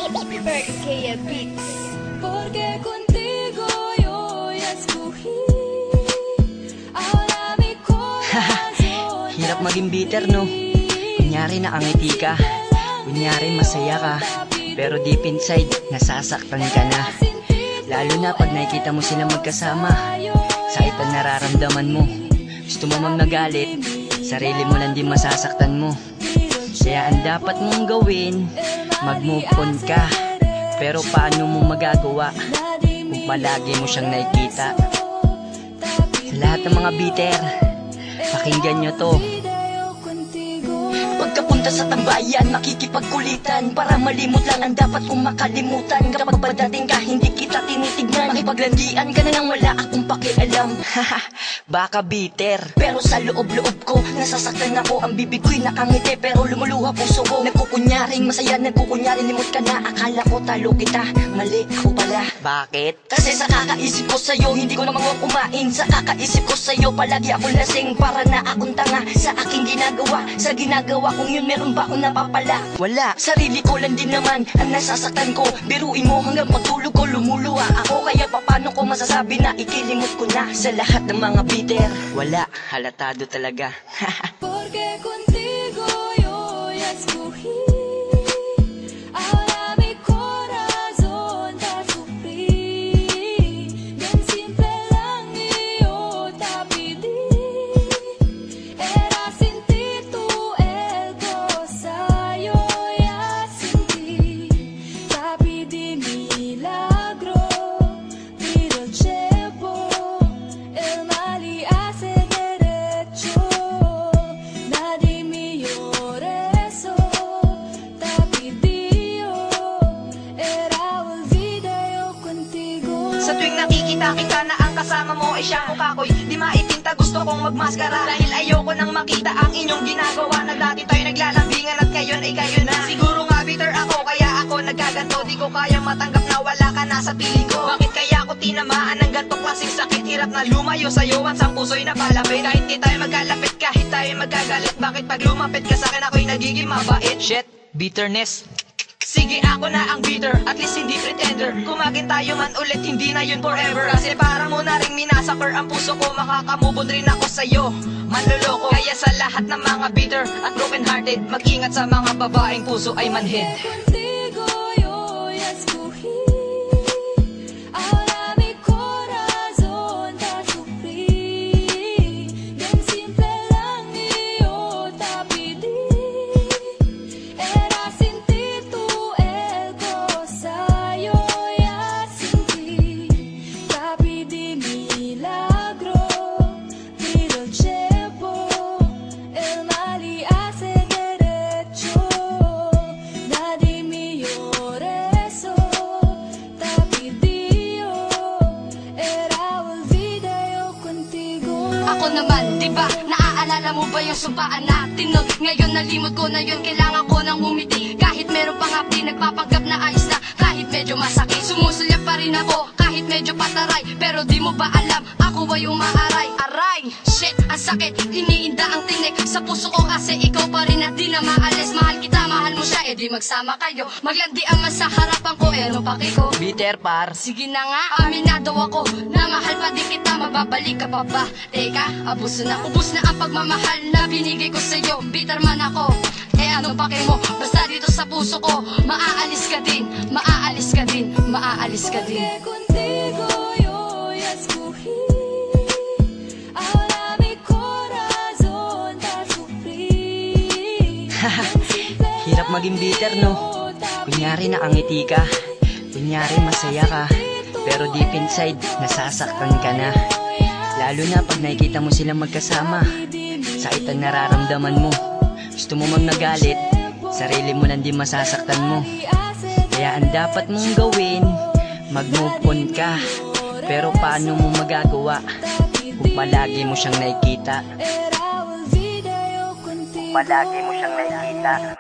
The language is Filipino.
Berkaya Beats. Porque contigo yo ya escogí. Ahora mi corazón. Hirap maging bitter, no? Kunyari nakangiti ka, kunyari masaya ka, pero deep inside, nasasaktan ka na. Lalo na pag nakikita mo silang magkasama, sakit ang nararamdaman mo. Gusto mo mang nagalit, sarili mo lang din masasaktan mo. Kaya ang dapat mong gawin, mag-move on ka. Pero paano mo magagawa kung palagi mo siyang nakikita? Sa lahat ng mga bitter, pakinggan nyo to. Pagkapunta sa tambayan, makikipagkulitan para malimot lang ang dapat kong makalimutan. Kapag padating ka, hindi kita tinitignan, makipaglandian ka na nang wala akong pakialam. Haha, baka bitter, pero sa loob-loob ko nasasaktan ako. Ang bibig ko'y nakangiti, pero lumuluha puso ko. Nagkukunyaring masaya, nagkukunyaring limot ka na. Akala ko talo kita, mali ako pala. Bakit? Kasi sa kakaisip ko sa'yo, hindi ko naman kumain. Sa kakaisip ko sa'yo, palagi akong lasing. Para na akong tanga sa aking ginagawa. Sa ginagawa kung yun, meron ba akong napapala? Wala, sarili ko lang din naman ang nasasaktan ko. Biruin mo hanggang pagtulog ko, lumuluha ako. Kaya paano ko masasabi na ikilimot ko na? Sa lahat ng mga bitter, wala, halatado talaga. Porque contigo yo ya escogí. Ahora mi corazón te sufrí. Bien simple lang yo te pedí. Era sin ti tú el cosa yo ya sentí. Te pedí milagro, pero el tiempo el mal y hace derecho. Nadie me llore eso. Te pedí yo, era olvida yo contigo. Sa tuwing nakikita kita na ang kasama mo ay siyang mukha ko'y di maipinta, gusto kong magmaskara. Dahil ayoko nang makita ang inyong ginagawa. Na dati tayo naglalambingan at ngayon ay kayo na. Siguro nga bitter ako kaya ako nagkaganto. Di ko kayang matanggap na wala ka na sa piling ko. Bakit kaya ako tinamaan ng ganto klaseng sakit? Hirap na lumayo sa'yo at sa puso'y napalapit. Kahit di tayo magkalapit, kahit tayo magkagalit, bakit pag lumapit ka sa'kin ako'y nagiging mabait? Shit, bitterness. Sige ako na ang bitter, at least hindi pretender. Kumagin tayo man ulit, hindi na yun forever. Kasi para mo na rin minasakor ang puso ko. Makakamubon rin ako sa'yo, manloloko. Kaya sa lahat ng mga bitter at broken hearted, mag-ingat sa mga babaeng puso ay manhid. Contigo yo ya escogí. Ahora mi corazón te sufrí. Bien simple lang yo te pedí. Era sin ti tú el cosa yo ya sentí. Te pedí milagro, pero el tiempo el mal y hace derecho. Nadie me llore eso. Te pedí yo, era olvida yo contigo. Ako naman, diba, naaalala mo ba yung sumpaan natin nun? Ngayon nalimot ko na yun, kailangan ko nang umiti. Kahit meron pang hapdi, nagpapanggap na ayos na. Kahit medyo masakit, sumusulyak pa rin ako. Kahit medyo pataray, pero di mo ba alam, ako ba yung maaray? Aray, shit, ang sakit, iniinda ang tinik sa puso ko. Kasi ikaw pa rin at di na maalis. Mahal kita, mahal mo siya, di magsama kayo. Maglandian man sa harapan ko, ano paki ko? Bitter par. Sige na nga, aminado ako na mahal pa din kita, mababalik ka pa ba? Teka, abuso na, ubus na ang pagmamahal na binigay ko sa'yo. Bitter man ako, anong pake mo? Basta dito sa puso ko, maaalis ka din, maaalis ka din, maaalis ka din. Porque contigo yo ya escogí. Ahora mi corazón te sufrí. Hirap maging bitter, no? Kunyari nakangiti ka, kunyari masaya ka, pero deep inside, nasasaktan ka na. Lalo na pag nakikita mo silang magkasama, sakit ang nararamdaman mo. Gusto mo mang nagalit, sarili mo lang din masasaktan mo. Kaya ang dapat mong gawin, mag-move on ka. Pero paano mo magagawa kung palagi mo siyang nakikita? Kung palagi mo siyang nakikita.